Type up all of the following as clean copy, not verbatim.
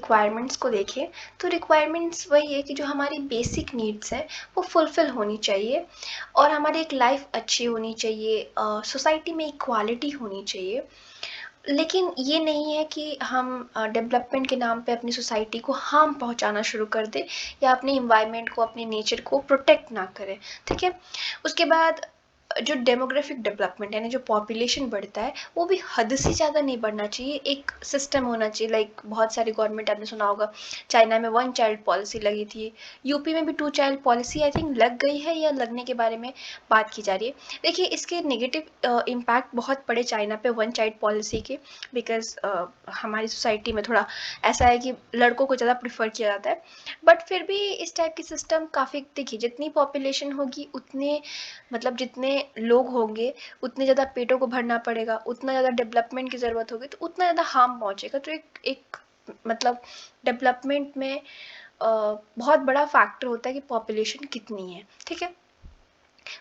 Requirements को देखें तो रिक्वायरमेंट्स वही है कि जो हमारी बेसिक नीड्स हैं वो फुलफ़िल होनी चाहिए और हमारी एक लाइफ अच्छी होनी चाहिए, सोसाइटी में इक्वालिटी होनी चाहिए। लेकिन ये नहीं है कि हम डेवलपमेंट के नाम पे अपनी सोसाइटी को हार्म पहुंचाना शुरू कर दें या अपने एनवायरनमेंट को, अपने नेचर को प्रोटेक्ट ना करें। ठीक है। उसके बाद जो डेमोग्राफिक डेवलपमेंट यानी जो पॉपुलेशन बढ़ता है वो भी हद से ज़्यादा नहीं बढ़ना चाहिए। एक सिस्टम होना चाहिए, लाइक बहुत सारी गवर्नमेंट, आपने सुना होगा चाइना में 1 चाइल्ड पॉलिसी लगी थी, यूपी में भी 2 चाइल्ड पॉलिसी आई थिंक लग गई है या लगने के बारे में बात की जा रही है। देखिए इसके नेगेटिव इम्पैक्ट बहुत पड़े चाइना पे 1 चाइल्ड पॉलिसी के, बिकॉज हमारी सोसाइटी में थोड़ा ऐसा है कि लड़कों को ज़्यादा प्रिफर किया जाता है। बट फिर भी इस टाइप की सिस्टम काफ़ी, देखिए जितनी पॉपुलेशन होगी उतने, मतलब जितने लोग होंगे उतने ज़्यादा पेटों को भरना पड़ेगा, उतना ज़्यादा डेवलपमेंट की ज़रूरत होगी, तो उतना ज़्यादा हार्म पहुँचेगा। तो एक मतलब डेवलपमेंट में बहुत बड़ा फैक्टर होता है कि पॉपुलेशन कितनी है। ठीक है।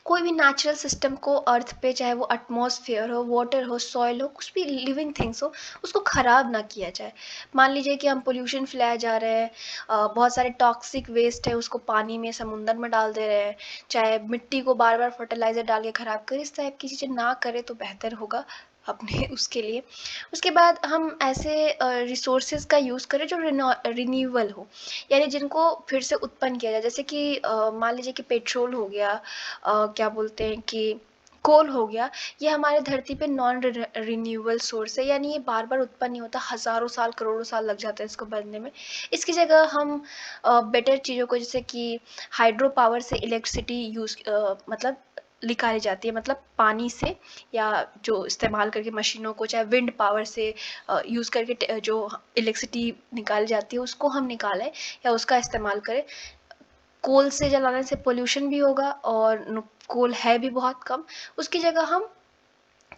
कोई भी नेचुरल सिस्टम को अर्थ पे, चाहे वो एटमॉस्फेयर हो, वाटर हो, सॉइल हो, कुछ भी लिविंग थिंग्स हो, उसको ख़राब ना किया जाए। मान लीजिए कि हम पोल्यूशन फैलाए जा रहे हैं, बहुत सारे टॉक्सिक वेस्ट है उसको पानी में, समुंदर में डाल दे रहे हैं, चाहे मिट्टी को बार बार फर्टिलाइज़र डाल के ख़राब करें, इस टाइप की चीज़ें ना करें तो बेहतर होगा अपने उसके लिए। उसके बाद हम ऐसे रिसोर्सेज का यूज़ करें जो रिन्यूएबल हो, यानी जिनको फिर से उत्पन्न किया जाए। जैसे कि मान लीजिए कि पेट्रोल हो गया, क्या बोलते हैं कि कोल हो गया, ये हमारे धरती पे नॉन रिन्यूएबल सोर्स है, यानी ये बार बार उत्पन्न नहीं होता, हज़ारों साल करोड़ों साल लग जाता है इसको बनने में। इसकी जगह हम बेटर चीज़ों को, जैसे कि हाइड्रो पावर से इलेक्ट्रिसिटी यूज़, मतलब निकाली जाती है, मतलब पानी से, या जो इस्तेमाल करके मशीनों को, चाहे विंड पावर से यूज़ करके जो इलेक्ट्रिसिटी निकाली जाती है उसको हम निकालें या उसका इस्तेमाल करें। कोल से जलाने से पोल्यूशन भी होगा और कोल है भी बहुत कम। उसकी जगह हम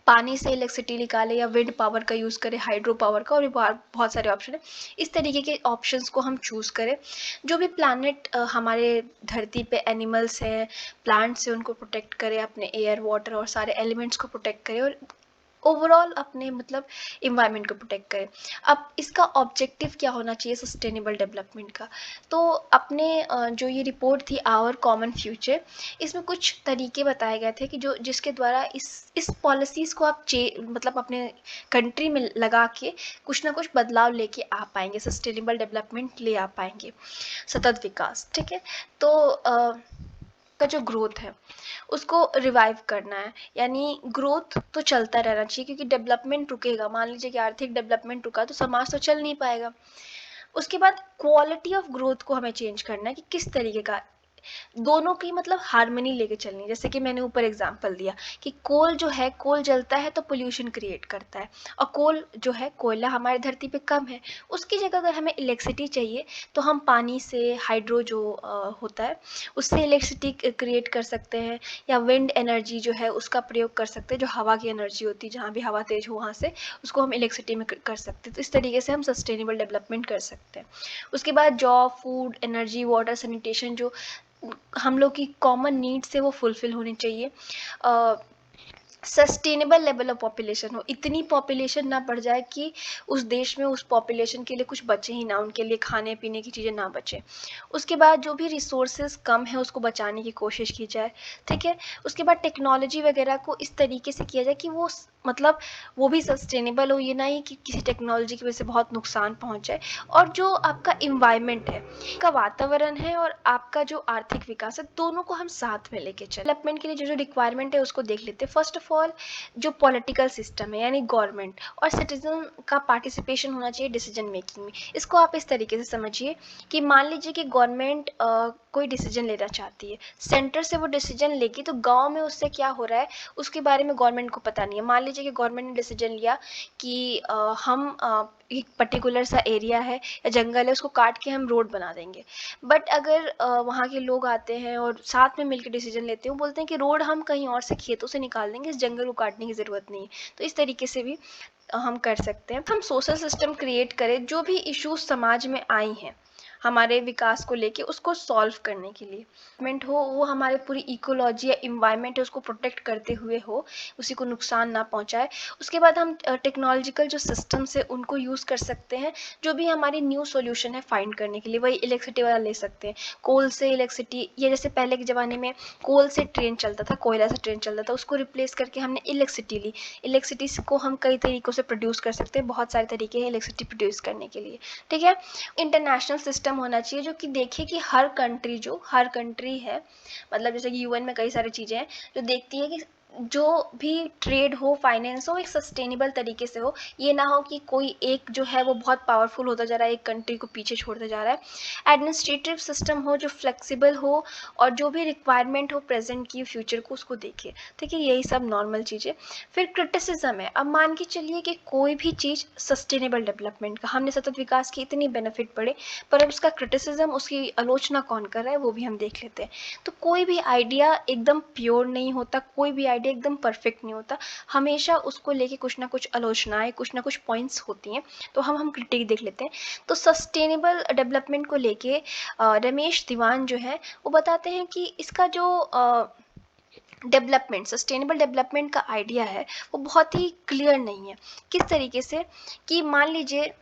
पानी से इलेक्ट्रिसिटी निकालें या विंड पावर का यूज़ करें, हाइड्रो पावर का, और भी बहुत सारे ऑप्शन है। इस तरीके के ऑप्शंस को हम चूज़ करें। जो भी प्लानट हमारे धरती पे एनिमल्स हैं, प्लांट्स हैं, उनको प्रोटेक्ट करें, अपने एयर, वाटर और सारे एलिमेंट्स को प्रोटेक्ट करें, और ओवरऑल अपने मतलब इन्वायरमेंट को प्रोटेक्ट करें। अब इसका ऑब्जेक्टिव क्या होना चाहिए सस्टेनेबल डेवलपमेंट का? तो अपने जो ये रिपोर्ट थी आवर कॉमन फ्यूचर, इसमें कुछ तरीके बताए गए थे कि जो जिसके द्वारा इस पॉलिसीज़ को आप मतलब अपने कंट्री में लगा के कुछ ना कुछ बदलाव लेके आ पाएंगे, सस्टेनेबल डेवलपमेंट ले आ पाएंगे, सतत विकास। ठीक है। तो का जो ग्रोथ है उसको रिवाइव करना है, यानी ग्रोथ तो चलता रहना चाहिए, क्योंकि डेवलपमेंट रुकेगा, मान लीजिए कि आर्थिक डेवलपमेंट रुका तो समाज तो चल नहीं पाएगा। उसके बाद क्वालिटी ऑफ ग्रोथ को हमें चेंज करना है कि किस तरीके का, दोनों की मतलब हार्मनी लेके चलनी। जैसे कि मैंने ऊपर एग्जांपल दिया कि कोल जो है, कोल जलता है तो पोल्यूशन क्रिएट करता है, और कोल जो है, कोयला हमारे धरती पे कम है, उसकी जगह अगर हमें इलेक्ट्रिसिटी चाहिए तो हम पानी से, हाइड्रो जो होता है उससे इलेक्ट्रिसिटी क्रिएट कर सकते हैं, या विंड एनर्जी जो है उसका प्रयोग कर सकते हैं, जो हवा की एनर्जी होती है, जहाँ भी हवा तेज हो वहाँ से उसको हम इलेक्ट्रिसिटी में कर सकते हैं। तो इस तरीके से हम सस्टेनेबल डेवलपमेंट कर सकते हैं। उसके बाद job, food, energy, water, sanitation, जो हम लोग की कॉमन नीड्स है वो फुलफिल होनी चाहिए। सस्टेनेबल लेवल ऑफ पॉपुलेशन हो, इतनी पॉपुलेशन ना बढ़ जाए कि उस देश में उस पॉपुलेशन के लिए कुछ बचे ही ना, उनके लिए खाने पीने की चीज़ें ना बचे। उसके बाद जो भी रिसोर्सेज कम है उसको बचाने की कोशिश की जाए। ठीक है। उसके बाद टेक्नोलॉजी वगैरह को इस तरीके से किया जाए कि वो मतलब वो भी सस्टेनेबल हो, ये नहीं कि किसी टेक्नोलॉजी की वजह से बहुत नुकसान पहुंच जाए। और जो आपका इन्वायरमेंट है, का वातावरण है, और आपका जो आर्थिक विकास है, दोनों को हम साथ में लेके चलें। डेवलपमेंट के लिए जो जो रिक्वायरमेंट है उसको देख लेते हैं। फर्स्ट ऑफ ऑल जो पॉलिटिकल सिस्टम है, यानी गवर्नमेंट और सिटीजन का पार्टिसिपेशन होना चाहिए डिसीजन मेकिंग में। इसको आप इस तरीके से समझिए कि मान लीजिए कि गवर्नमेंट कोई डिसीजन लेना चाहती है, सेंटर से वो डिसीजन लेगी, तो गांव में उससे क्या हो रहा है उसके बारे में गवर्नमेंट को पता नहीं है। मान लीजिए कि गवर्नमेंट ने डिसीजन लिया कि हम एक पर्टिकुलर सा एरिया है या जंगल है, उसको काट के हम रोड बना देंगे। बट अगर वहाँ के लोग आते हैं और साथ में मिलकर डिसीजन लेते हैं, वो बोलते हैं कि रोड हम कहीं और से खेतों से निकाल देंगे, इस जंगल को काटने की ज़रूरत नहीं है। तो इस तरीके से भी हम कर सकते हैं। हम सोशल सिस्टम क्रिएट करें, जो भी इश्यूज समाज में आई हैं हमारे विकास को लेके उसको सॉल्व करने के लिए। डेवलपमेंट हो वो हमारे पूरी इकोलॉजी या इन्वायरमेंट है उसको प्रोटेक्ट करते हुए हो, उसी को नुकसान ना पहुंचाए। उसके बाद हम टेक्नोलॉजिकल जो सिस्टम्स है उनको यूज़ कर सकते हैं, जो भी हमारी न्यू सॉल्यूशन है फाइंड करने के लिए। वही इलेक्ट्रिसिटी वाला ले सकते हैं, कोल से इलेक्ट्रिसिटी, ये जैसे पहले के ज़माने में कोल से ट्रेन चलता था, कोयला से ट्रेन चलता था, उसको रिप्लेस करके हमने इलेक्ट्रिसिटी ली। इलेक्ट्रिसिटी को हम कई तरीक़ों से प्रोड्यूस कर सकते हैं, बहुत सारे तरीके हैं इलेक्ट्रिसिटी प्रोड्यूस करने के लिए, ठीक है। इंटरनेशनल सिस्टम होना चाहिए जो कि देखे कि हर कंट्री है, मतलब जैसे कि यूएन में कई सारी चीज़ें हैं जो देखती है कि जो भी ट्रेड हो, फाइनेंस हो, एक सस्टेनेबल तरीके से हो। ये ना हो कि कोई एक जो है वो बहुत पावरफुल होता जा रहा है, एक कंट्री को पीछे छोड़ता जा रहा है। एडमिनिस्ट्रेटिव सिस्टम हो जो फ्लेक्सिबल हो और जो भी रिक्वायरमेंट हो प्रेजेंट की, फ्यूचर को, उसको देखे, ठीक है। यही सब नॉर्मल चीज़ें। फिर क्रिटिसिज्म है। अब मान के चलिए कि कोई भी चीज़ सस्टेनेबल डेवलपमेंट का, हमने सतत विकास की इतनी बेनिफिट पढ़े, पर अब उसका क्रिटिसिज्म, उसकी आलोचना कौन कर रहा है वो भी हम देख लेते हैं। तो कोई भी आइडिया एकदम प्योर नहीं होता, कोई भी आइडिया एकदम परफेक्ट नहीं होता, हमेशा उसको लेके कुछ ना कुछ आलोचनाएं, कुछ ना कुछ पॉइंट्स होती हैं। तो हम क्रिटिक देख लेते हैं। तो सस्टेनेबल डेवलपमेंट को लेके रमेश दीवान जो है वो बताते हैं कि इसका जो डेवलपमेंट, सस्टेनेबल डेवलपमेंट का आइडिया है वो बहुत ही क्लियर नहीं है। किस तरीके से कि मान लीजिए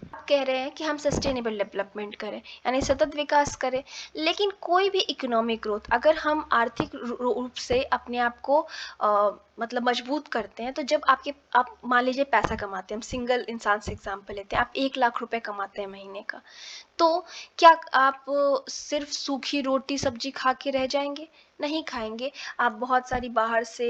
आप कह रहे हैं कि हम सस्टेनेबल डेवलपमेंट करें, यानी सतत विकास करें, लेकिन कोई भी इकोनॉमिक ग्रोथ, अगर हम आर्थिक रूप से अपने आप को मतलब मजबूत करते हैं, तो जब आप मान लीजिए पैसा कमाते हैं, हम सिंगल इंसान से एग्जांपल लेते हैं, आप 1 लाख रुपए कमाते हैं महीने का, तो क्या आप सिर्फ सूखी रोटी सब्जी खा के रह जाएंगे? नहीं खाएंगे। आप बहुत सारी बाहर से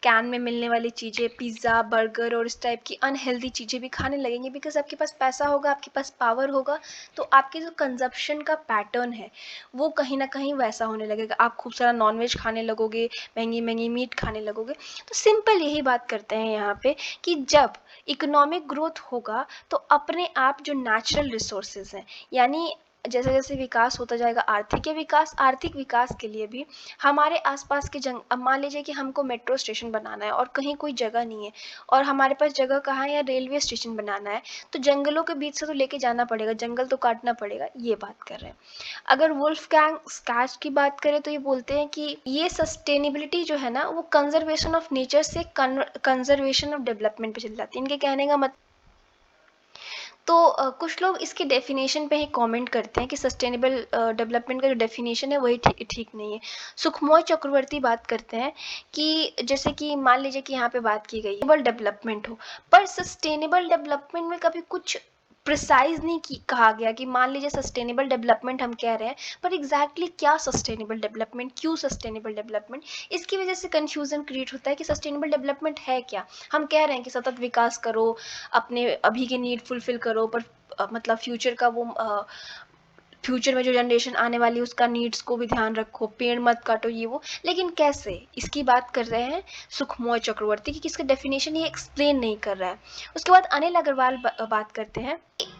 कैन में मिलने वाली चीज़ें, पिज़्ज़ा, बर्गर और इस टाइप की अनहेल्दी चीज़ें भी खाने लगेंगे, बिकॉज आपके पास पैसा होगा, आपके पास पावर होगा, तो आपके जो कंजप्शन का पैटर्न है वो कहीं ना कहीं वैसा होने लगेगा। आप खूब सारा नॉनवेज खाने लगोगे, महंगी महंगी मीट खाने लगोगे। तो सिंपल यही बात करते हैं यहाँ पे कि जब इकोनॉमिक ग्रोथ होगा तो अपने आप जो नेचुरल रिसोर्सेज हैं, यानी जैसे जैसे विकास होता जाएगा, आर्थिक विकास के लिए भी हमारे आसपास के अब मान लीजिए कि हमको मेट्रो स्टेशन बनाना है और कहीं कोई जगह नहीं है, और हमारे पास जगह कहाँ है, या रेलवे स्टेशन बनाना है, तो जंगलों के बीच से तो लेके जाना पड़ेगा, जंगल तो काटना पड़ेगा। ये बात कर रहे हैं। अगर वुल्फगैंग स्कैच की बात करें तो ये बोलते हैं कि ये सस्टेनेबिलिटी जो है ना वो कंजर्वेशन ऑफ नेचर से कंजर्वेशन ऑफ डेवलपमेंट पे चली जाती है। इनके कहने का मतलब, तो कुछ लोग इसकी डेफिनेशन पे ही कमेंट करते हैं कि सस्टेनेबल डेवलपमेंट का जो डेफिनेशन है वही ठीक नहीं है। सुखमोय चक्रवर्ती बात करते हैं कि जैसे कि मान लीजिए कि यहाँ पे बात की गई है डेवलपमेंट हो, पर सस्टेनेबल डेवलपमेंट में कभी कुछ प्रिसाइज नहीं कहा गया कि मान लीजिए सस्टेनेबल डेवलपमेंट हम कह रहे हैं, पर एग्जैक्टली क्या सस्टेनेबल डेवलपमेंट, क्यों सस्टेनेबल डेवलपमेंट, इसकी वजह से कंफ्यूजन क्रिएट होता है कि सस्टेनेबल डेवलपमेंट है क्या। हम कह रहे हैं कि सतत विकास करो, अपने अभी के नीड फुलफिल करो, पर मतलब फ्यूचर का वो फ्यूचर में जो जनरेशन आने वाली है उसका नीड्स को भी ध्यान रखो, पेड़ मत काटो, ये वो, लेकिन कैसे, इसकी बात कर रहे हैं सुखमोय चक्रवर्ती की, किसका डेफिनेशन ये एक्सप्लेन नहीं कर रहा है। उसके बाद अनिल अग्रवाल बात करते हैं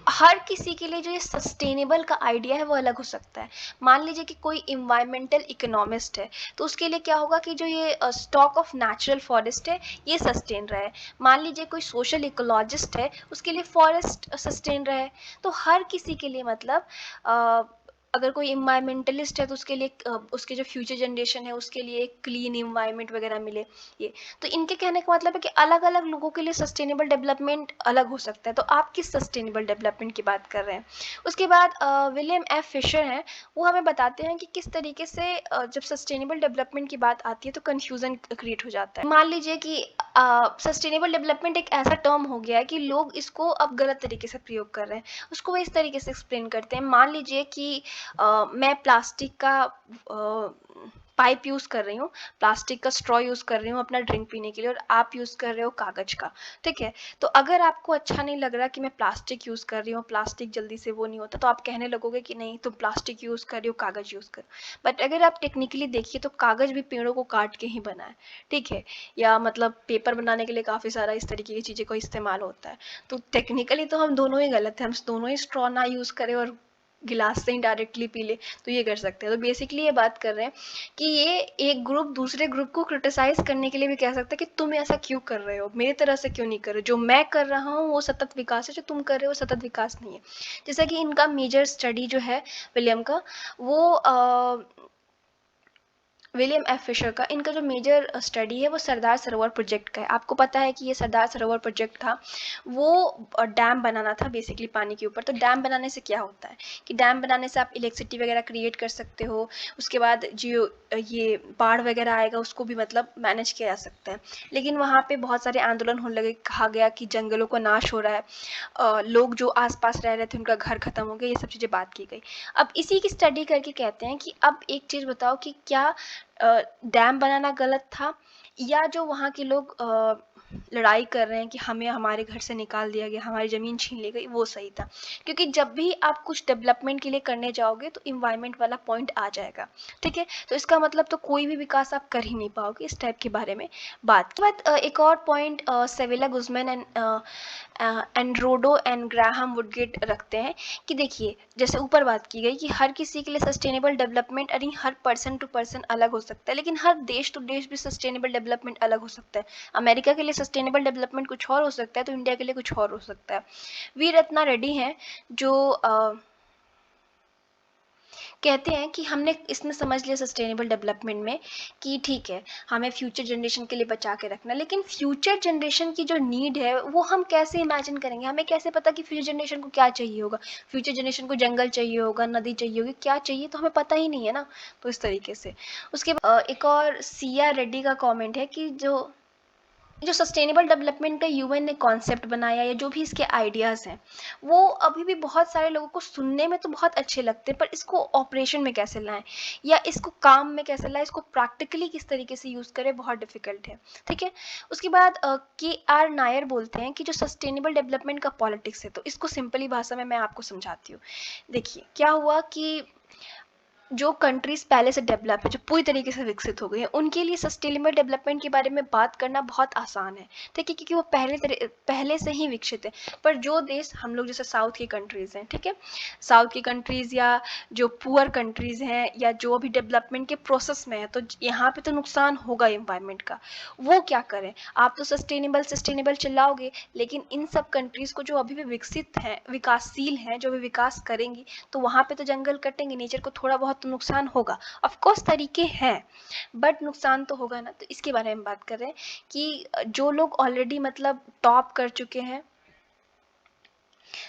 हर किसी के लिए जो ये सस्टेनेबल का आइडिया है वो अलग हो सकता है। मान लीजिए कि कोई इन्वायरमेंटल इकोनॉमिस्ट है, तो उसके लिए क्या होगा कि जो ये स्टॉक ऑफ नेचुरल फॉरेस्ट है ये सस्टेन रहे। मान लीजिए कोई सोशल इकोलॉजिस्ट है, उसके लिए फॉरेस्ट सस्टेन रहे। तो हर किसी के लिए मतलब अगर कोई इन्वायरमेंटलिस्ट है तो उसके लिए उसके जो फ्यूचर जनरेशन है उसके लिए एक क्लीन इन्वायरमेंट वगैरह मिले। ये तो इनके कहने का मतलब है कि अलग अलग लोगों के लिए सस्टेनेबल डेवलपमेंट अलग हो सकता है। तो आप किस सस्टेनेबल डेवलपमेंट की बात कर रहे हैं। उसके बाद विलियम एफ फिशर हैं, वो हमें बताते हैं कि किस तरीके से जब सस्टेनेबल डेवलपमेंट की बात आती है तो कन्फ्यूजन क्रिएट हो जाता है। मान लीजिए कि सस्टेनेबल डेवलपमेंट एक ऐसा टर्म हो गया है कि लोग इसको अब गलत तरीके से प्रयोग कर रहे हैं। उसको वो इस तरीके से एक्सप्लेन करते हैं, मान लीजिए कि मैं प्लास्टिक का पाइप यूज़ कर रही हूँ, प्लास्टिक का स्ट्रॉ यूज़ कर रही हूँ अपना ड्रिंक पीने के लिए, और आप यूज़ कर रहे हो कागज़ का, ठीक है। तो अगर आपको अच्छा नहीं लग रहा कि मैं प्लास्टिक यूज़ कर रही हूँ, प्लास्टिक जल्दी से वो नहीं होता, तो आप कहने लगोगे कि नहीं तुम प्लास्टिक यूज़ कर रही हो, कागज़ यूज़ करो। बट अगर आप टेक्निकली देखिए तो कागज़ भी पेड़ों को काट के ही बना है, ठीक है, या मतलब पेपर बनाने के लिए काफ़ी सारा इस तरीके की चीज़ें का इस्तेमाल होता है। तो टेक्निकली तो हम दोनों ही गलत हैं, हम दोनों ही स्ट्रॉ ना यूज़ करें और गिलास से ही डायरेक्टली पी ले, तो ये कर सकते हैं। तो बेसिकली ये बात कर रहे हैं कि ये एक ग्रुप दूसरे ग्रुप को क्रिटिसाइज करने के लिए भी कह सकता है कि तुम ऐसा क्यों कर रहे हो, मेरी तरह से क्यों नहीं कर रहे हो, जो मैं कर रहा हूँ वो सतत विकास है, जो तुम कर रहे हो सतत विकास नहीं है। जैसा कि इनका मेजर स्टडी जो है विलियम का, वो विलियम एफ फिशर का, इनका जो मेजर स्टडी है वो सरदार सरोवर प्रोजेक्ट का है। आपको पता है कि ये सरदार सरोवर प्रोजेक्ट था, वो डैम बनाना था बेसिकली पानी के ऊपर। तो डैम बनाने से क्या होता है कि डैम बनाने से आप इलेक्ट्रिसिटी वगैरह क्रिएट कर सकते हो, उसके बाद जो ये बाढ़ वगैरह आएगा उसको भी मतलब मैनेज किया जा सकता है। लेकिन वहाँ पे बहुत सारे आंदोलन होने लगे, कहा गया कि जंगलों का नाश हो रहा है, लोग जो आसपास रह रहे थे उनका घर खत्म हो गया, ये सब चीज़ें बात की गई। अब इसी की स्टडी करके कहते हैं कि अब एक चीज़ बताओ कि क्या डैम बनाना गलत था, या जो वहाँ के लोग लड़ाई कर रहे हैं कि हमें हमारे घर से निकाल दिया गया, हमारी ज़मीन छीन ली गई, वो सही था। क्योंकि जब भी आप कुछ डेवलपमेंट के लिए करने जाओगे तो इन्वायरमेंट वाला पॉइंट आ जाएगा, ठीक है। तो इसका मतलब तो कोई भी विकास आप कर ही नहीं पाओगे। इस टाइप के बारे में बात के बाद एक और पॉइंट सेविला गुजमैन एंड रोडो एंड ग्राहम वुडगेट रखते हैं कि देखिए, जैसे ऊपर बात की गई कि हर किसी के लिए सस्टेनेबल डेवलपमेंट यानी हर पर्सन टू पर्सन अलग हो सकता है, लेकिन हर देश टू देश भी सस्टेनेबल डेवलपमेंट अलग हो सकता है। अमेरिका के लिए सस्टेनेबल डेवलपमेंट कुछ और हो सकता है, तो इंडिया के लिए कुछ और हो सकता है। वी रत्ना रेड्डी हैं जो कहते हैं कि हमने इसमें समझ लिया सस्टेनेबल डेवलपमेंट में कि ठीक है, हमें फ्यूचर जनरेशन के लिए बचा के रखना, लेकिन फ्यूचर जनरेशन की जो नीड है वो हम कैसे इमेजिन करेंगे? हमें कैसे पता कि फ्यूचर जनरेशन को क्या चाहिए होगा? फ्यूचर जनरेशन को जंगल चाहिए होगा, नदी चाहिए होगी, क्या चाहिए तो हमें पता ही नहीं है ना। तो इस तरीके से उसके बाद एक और सिया रेड्डी का कॉमेंट है कि जो सस्टेनेबल डेवलपमेंट का यूएन ने कॉन्सेप्ट बनाया या जो भी इसके आइडियाज़ हैं, वो अभी भी बहुत सारे लोगों को सुनने में तो बहुत अच्छे लगते हैं, पर इसको ऑपरेशन में कैसे लाएं या इसको काम में कैसे लाएं, इसको प्रैक्टिकली किस तरीके से यूज़ करें, बहुत डिफिकल्ट है, ठीक है। उसके बाद के आर नायर बोलते हैं कि जो सस्टेनेबल डेवलपमेंट का पॉलिटिक्स है, तो इसको सिंपली भाषा में मैं आपको समझाती हूँ। देखिए क्या हुआ कि जो कंट्रीज़ पहले से डेवलप है, जो पूरी तरीके से विकसित हो गई हैं, उनके लिए सस्टेनेबल डेवलपमेंट के बारे में बात करना बहुत आसान है, ठीक है, क्योंकि वो पहले से ही विकसित है। पर जो देश हम लोग जैसे साउथ की कंट्रीज़ हैं, ठीक है, साउथ की कंट्रीज़ या जो पुअर कंट्रीज़ हैं या जो अभी डेवलपमेंट के प्रोसेस में है, तो यहाँ पे तो नुकसान होगा एनवायरनमेंट का। वो क्या करें? आप तो सस्टेनेबल सस्टेनेबल चिल्लाओगे, लेकिन इन सब कंट्रीज़ को जो अभी भी विकसित हैं, विकासशील हैं, जो भी विकास करेंगी, तो वहाँ पे तो जंगल कटेंगे, नेचर को थोड़ा बहुत तो नुकसान होगा। ऑफ कोर्स तरीके हैं, बट नुकसान तो होगा ना। तो इसके बारे में बात कर रहे हैं कि जो लोग ऑलरेडी मतलब टॉप कर चुके हैं,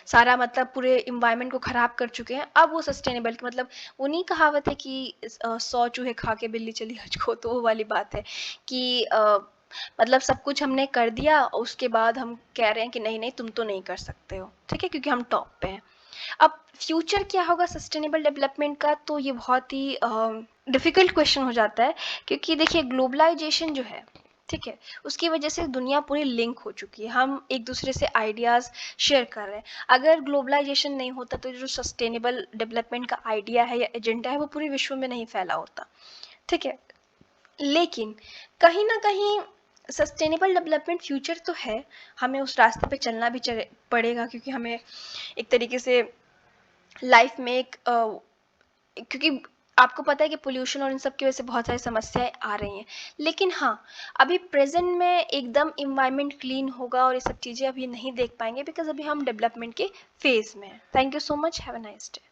सारा मतलब पूरे इन्वायरमेंट को ख़राब कर चुके हैं, अब वो सस्टेनेबल मतलब वो नहीं कहावत है कि 100 चूहे खा के बिल्ली चली हज को, तो वो वाली बात है कि मतलब सब कुछ हमने कर दिया, उसके बाद हम कह रहे हैं कि नहीं नहीं तुम तो नहीं कर सकते हो, ठीक है, क्योंकि हम टॉप पे हैं। अब फ्यूचर क्या होगा सस्टेनेबल डेवलपमेंट का, तो ये बहुत ही डिफ़िकल्ट क्वेश्चन हो जाता है, क्योंकि देखिए ग्लोबलाइजेशन जो है, ठीक है, उसकी वजह से दुनिया पूरी लिंक हो चुकी है, हम एक दूसरे से आइडियाज़ शेयर कर रहे हैं। अगर ग्लोबलाइजेशन नहीं होता तो जो सस्टेनेबल डेवलपमेंट का आइडिया है या एजेंडा है वो पूरे विश्व में नहीं फैला होता, ठीक है। लेकिन कहीं ना कहीं सस्टेनेबल डेवलपमेंट फ्यूचर तो है, हमें उस रास्ते पे चलना भी पड़ेगा, क्योंकि हमें एक तरीके से लाइफ में एक क्योंकि आपको पता है कि पोल्यूशन और इन सब की वजह से बहुत सारी समस्याएं आ रही हैं। लेकिन हाँ, अभी प्रेजेंट में एकदम इन्वायरमेंट क्लीन होगा और ये सब चीज़ें अभी नहीं देख पाएंगे, बिकॉज अभी हम डेवलपमेंट के फेज़ में हैं। Thank you so much, have a nice day.